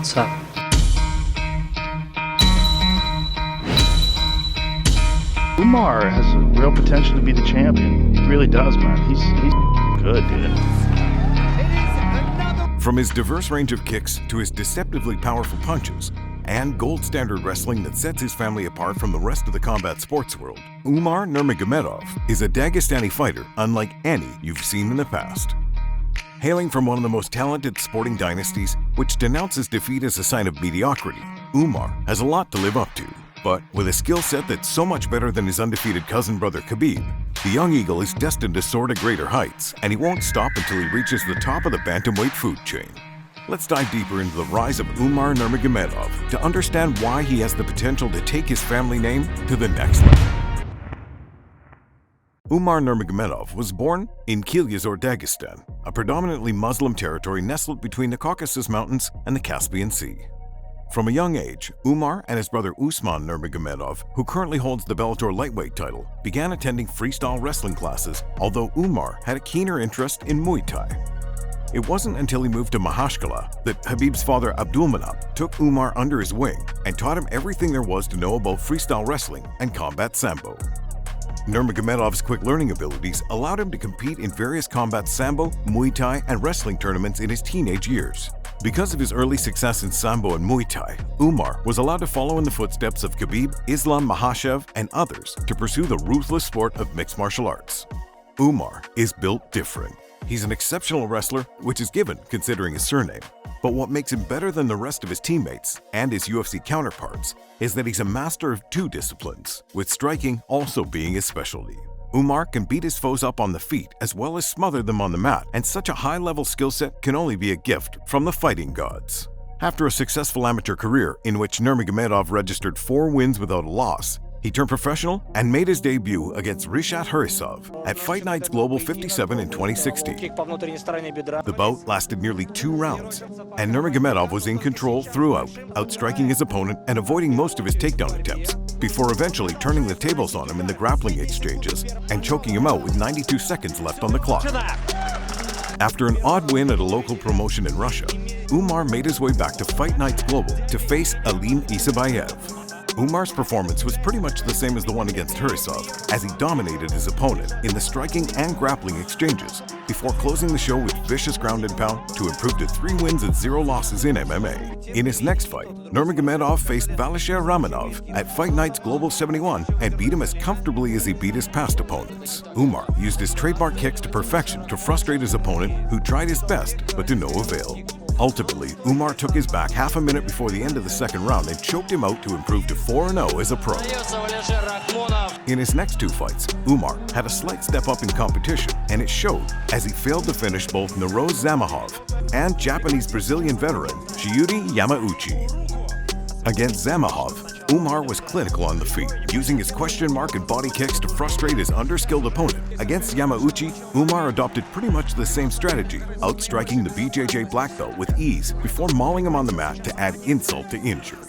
What's up? Umar has a real potential to be the champion. He really does, man. He's good, dude. From his diverse range of kicks to his deceptively powerful punches and gold standard wrestling that sets his family apart from the rest of the combat sports world, Umar Nurmagomedov is a Dagestani fighter unlike any you've seen in the past. Hailing from one of the most talented sporting dynasties, which denounces defeat as a sign of mediocrity, Umar has a lot to live up to. But with a skill set that's so much better than his undefeated cousin brother Khabib, the young eagle is destined to soar to greater heights, and he won't stop until he reaches the top of the bantamweight food chain. Let's dive deeper into the rise of Umar Nurmagomedov to understand why he has the potential to take his family name to the next level. Umar Nurmagomedov was born in Kilyazor, Dagestan, a predominantly Muslim territory nestled between the Caucasus Mountains and the Caspian Sea. From a young age, Umar and his brother Usman Nurmagomedov, who currently holds the Bellator lightweight title, began attending freestyle wrestling classes, although Umar had a keener interest in Muay Thai. It wasn't until he moved to Mahashkala that Khabib's father Abdulmanap took Umar under his wing and taught him everything there was to know about freestyle wrestling and combat sambo. Nurmagomedov's quick learning abilities allowed him to compete in various combat sambo, Muay Thai, and wrestling tournaments in his teenage years. Because of his early success in sambo and Muay Thai, Umar was allowed to follow in the footsteps of Khabib, Islam Makhachev, and others to pursue the ruthless sport of mixed martial arts. Umar is built different. He's an exceptional wrestler, which is given considering his surname. But what makes him better than the rest of his teammates and his UFC counterparts is that he's a master of two disciplines, with striking also being his specialty. Umar can beat his foes up on the feet as well as smother them on the mat, and such a high-level skill set can only be a gift from the fighting gods. After a successful amateur career in which Nurmagomedov registered 4 wins without a loss, he turned professional and made his debut against Rishat Hurisov at Fight Nights Global 57 in 2016. The bout lasted nearly 2 rounds, and Nurmagomedov was in control throughout, outstriking his opponent and avoiding most of his takedown attempts, before eventually turning the tables on him in the grappling exchanges and choking him out with 92 seconds left on the clock. After an odd win at a local promotion in Russia, Umar made his way back to Fight Nights Global to face Alim Isabayev. Umar's performance was pretty much the same as the one against Hurisov, as he dominated his opponent in the striking and grappling exchanges, before closing the show with vicious ground and pound to improve to 3 wins and 0 losses in MMA. In his next fight, Nurmagomedov faced Valisher Ramanov at Fight Nights Global 71 and beat him as comfortably as he beat his past opponents. Umar used his trademark kicks to perfection to frustrate his opponent, who tried his best but to no avail. Ultimately, Umar took his back half a minute before the end of the second round and choked him out to improve to 4-0 as a pro. In his next 2 fights, Umar had a slight step up in competition, and it showed as he failed to finish both Naroz Zamahov and Japanese-Brazilian veteran Shiuri Yamauchi. Against Zamahov, Umar was clinical on the feet, using his question mark and body kicks to frustrate his underskilled opponent. Against Yamauchi, Umar adopted pretty much the same strategy, outstriking the BJJ black belt with ease before mauling him on the mat to add insult to injury.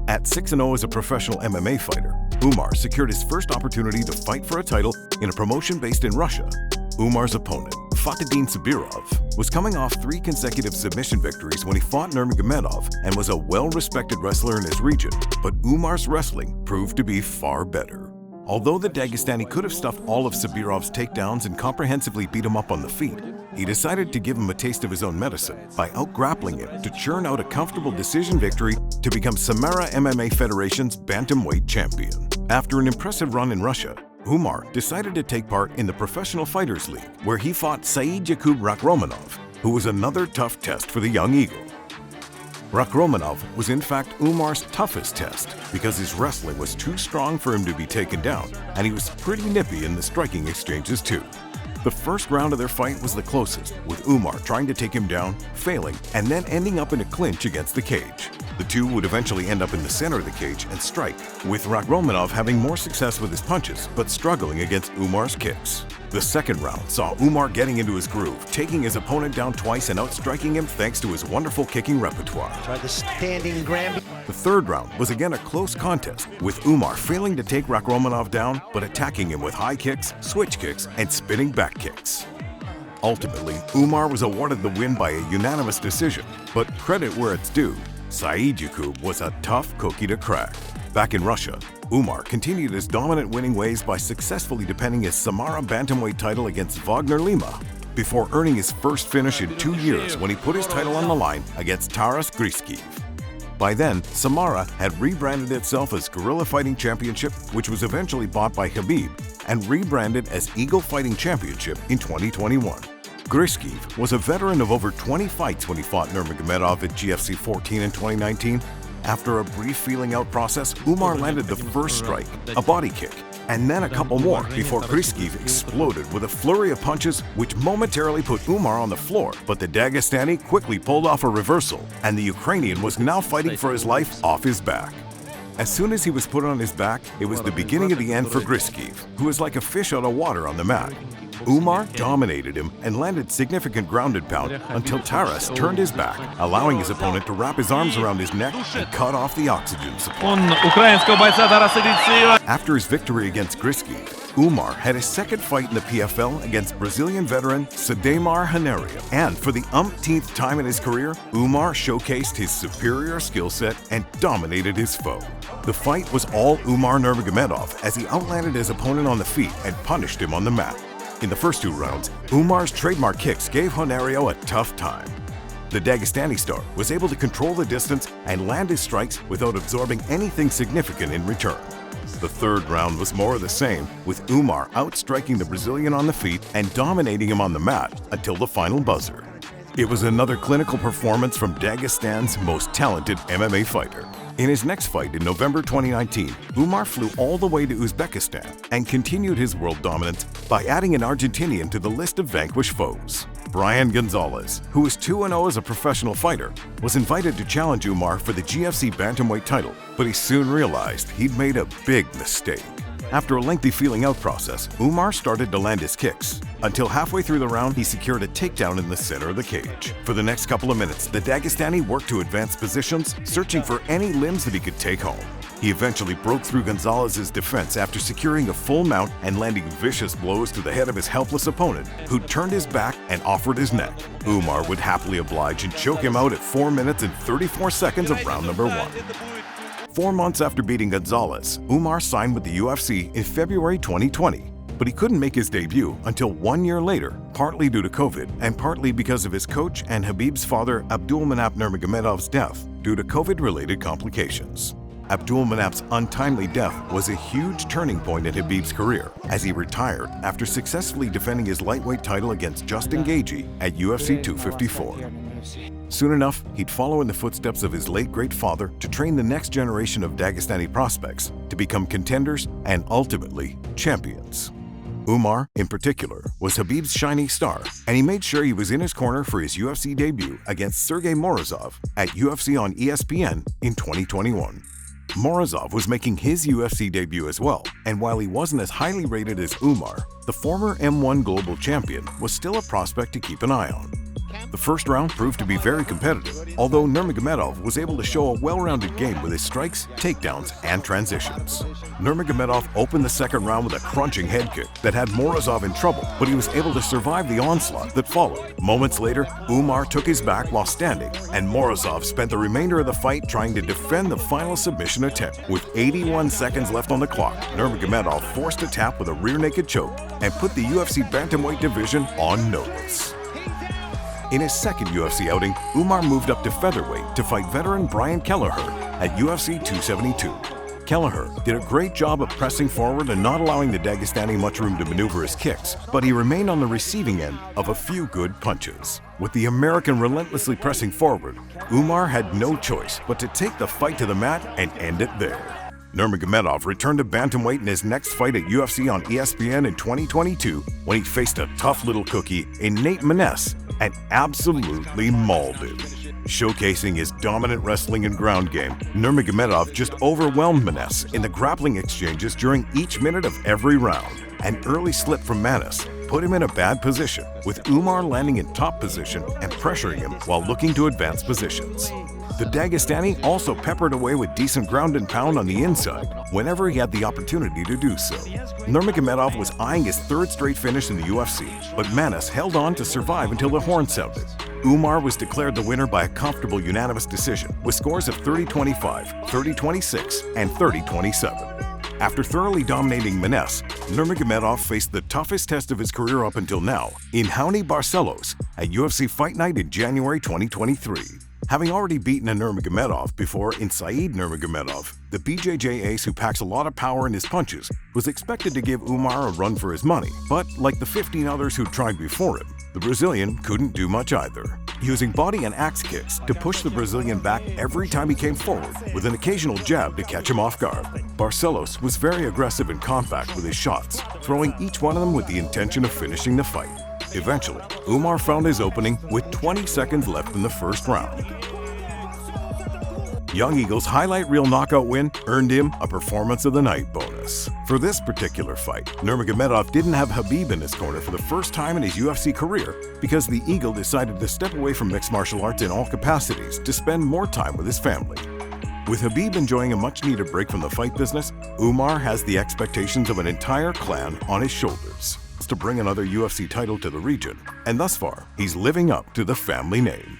At 6-0 as a professional MMA fighter, Umar secured his first opportunity to fight for a title in a promotion based in Russia. Umar's opponent, Fatadin Sabirov, was coming off 3 consecutive submission victories when he fought Nurmagomedov and was a well-respected wrestler in his region, but Umar's wrestling proved to be far better. Although the Dagestani could have stuffed all of Sabirov's takedowns and comprehensively beat him up on the feet, he decided to give him a taste of his own medicine by out-grappling him to churn out a comfortable decision victory to become Samara MMA Federation's bantamweight champion. After an impressive run in Russia, Umar decided to take part in the Professional Fighters League, where he fought Said Yakub Rakhmonov, who was another tough test for the young eagle. Rakhmonov was in fact Umar's toughest test because his wrestling was too strong for him to be taken down, and he was pretty nippy in the striking exchanges too. The first round of their fight was the closest, with Umar trying to take him down, failing, and then ending up in a clinch against the cage. The two would eventually end up in the center of the cage and strike, with Rakhmonov having more success with his punches, but struggling against Umar's kicks. The second round saw Umar getting into his groove, taking his opponent down twice and outstriking him thanks to his wonderful kicking repertoire. Tried the standing Granby. The third round was again a close contest, with Umar failing to take Rakhmonov down, but attacking him with high kicks, switch kicks, and spinning back kicks. Ultimately, Umar was awarded the win by a unanimous decision, but credit where it's due. Cejudo was a tough cookie to crack. Back in Russia, Umar continued his dominant winning ways by successfully defending his Samara bantamweight title against Wagner Lima, before earning his first finish in 2 years when he put his title on the line against Taras Griskiv. By then, Samara had rebranded itself as Guerrilla Fighting Championship, which was eventually bought by Khabib, and rebranded as Eagle Fighting Championship in 2021. Griskiv was a veteran of over 20 fights when he fought Nurmagomedov at GFC 14 in 2019. After a brief feeling-out process, Umar landed the first strike, a body kick, and then a couple more before Griskiv exploded with a flurry of punches which momentarily put Umar on the floor. But the Dagestani quickly pulled off a reversal, and the Ukrainian was now fighting for his life off his back. As soon as he was put on his back, it was the beginning of the end for Griskiv, who was like a fish out of water on the mat. Umar dominated him and landed significant ground and pound until Taras turned his back, allowing his opponent to wrap his arms around his neck and cut off the oxygen supply. After his victory against Griskiv, Umar had his second fight in the PFL against Brazilian veteran Sademar Haneria. And for the umpteenth time in his career, Umar showcased his superior skill set and dominated his foe. The fight was all Umar Nurmagomedov as he outlanded his opponent on the feet and punished him on the mat. In the first 2 rounds, Umar's trademark kicks gave Hanerio a tough time. The Dagestani star was able to control the distance and land his strikes without absorbing anything significant in return. The third round was more of the same, with Umar outstriking the Brazilian on the feet and dominating him on the mat until the final buzzer. It was another clinical performance from Dagestan's most talented MMA fighter. In his next fight in November 2019, Umar flew all the way to Uzbekistan and continued his world dominance by adding an Argentinian to the list of vanquished foes. Brian Gonzalez, who was 2-0 as a professional fighter, was invited to challenge Umar for the GFC bantamweight title, but he soon realized he'd made a big mistake. After a lengthy feeling-out process, Umar started to land his kicks. Until halfway through the round, he secured a takedown in the center of the cage. For the next couple of minutes, the Dagestani worked to advance positions, searching for any limbs that he could take home. He eventually broke through Gonzalez's defense after securing a full mount and landing vicious blows to the head of his helpless opponent, who turned his back and offered his neck. Umar would happily oblige and choke him out at 4 minutes and 34 seconds of round number 1. 4 months after beating Gonzalez, Umar signed with the UFC in February 2020, but he couldn't make his debut until 1 year later, partly due to COVID and partly because of his coach and Khabib's father Abdulmanap Nurmagomedov's death due to COVID-related complications. Abdulmanap's untimely death was a huge turning point in Khabib's career, as he retired after successfully defending his lightweight title against Justin Gaethje at UFC 254. Soon enough, he'd follow in the footsteps of his late great father to train the next generation of Dagestani prospects to become contenders and ultimately champions. Umar, in particular, was Khabib's shining star, and he made sure he was in his corner for his UFC debut against Sergey Morozov at UFC on ESPN in 2021. Morozov was making his UFC debut as well, and while he wasn't as highly rated as Umar, the former M1 global champion was still a prospect to keep an eye on. The first round proved to be very competitive, although Nurmagomedov was able to show a well-rounded game with his strikes, takedowns, and transitions. Nurmagomedov opened the second round with a crunching head kick that had Morozov in trouble, but he was able to survive the onslaught that followed. Moments later, Umar took his back while standing, and Morozov spent the remainder of the fight trying to defend the final submission attempt. With 81 seconds left on the clock, Nurmagomedov forced a tap with a rear naked choke and put the UFC bantamweight division on notice. In his second UFC outing, Umar moved up to featherweight to fight veteran Brian Kelleher at UFC 272. Kelleher did a great job of pressing forward and not allowing the Dagestani much room to maneuver his kicks, but he remained on the receiving end of a few good punches. With the American relentlessly pressing forward, Umar had no choice but to take the fight to the mat and end it there. Nurmagomedov returned to bantamweight in his next fight at UFC on ESPN in 2022 when he faced a tough little cookie in Nate Maness and absolutely mauled him. Showcasing his dominant wrestling and ground game, Nurmagomedov just overwhelmed Maness in the grappling exchanges during each minute of every round. An early slip from Maness put him in a bad position, with Umar landing in top position and pressuring him while looking to advance positions. The Dagestani also peppered away with decent ground and pound on the inside whenever he had the opportunity to do so. Nurmagomedov was eyeing his third straight finish in the UFC, but Maness held on to survive until the horn sounded. Umar was declared the winner by a comfortable unanimous decision with scores of 30-25, 30-26, and 30-27. After thoroughly dominating Maness, Nurmagomedov faced the toughest test of his career up until now in Raoni Barcelos at UFC Fight Night in January 2023. Having already beaten a Nurmagomedov before in Said Nurmagomedov, the BJJ ace who packs a lot of power in his punches was expected to give Umar a run for his money, but like the 15 others who tried before him, the Brazilian couldn't do much either, using body and axe kicks to push the Brazilian back every time he came forward, with an occasional jab to catch him off guard. Barcelos was very aggressive and compact with his shots, throwing each one of them with the intention of finishing the fight. Eventually, Umar found his opening with 20 seconds left in the first round. Young Eagle's highlight reel knockout win earned him a Performance of the Night bonus. For this particular fight, Nurmagomedov didn't have Khabib in his corner for the first time in his UFC career because the Eagle decided to step away from mixed martial arts in all capacities to spend more time with his family. With Khabib enjoying a much-needed break from the fight business, Umar has the expectations of an entire clan on his shoulders to bring another UFC title to the region, and thus far, he's living up to the family name.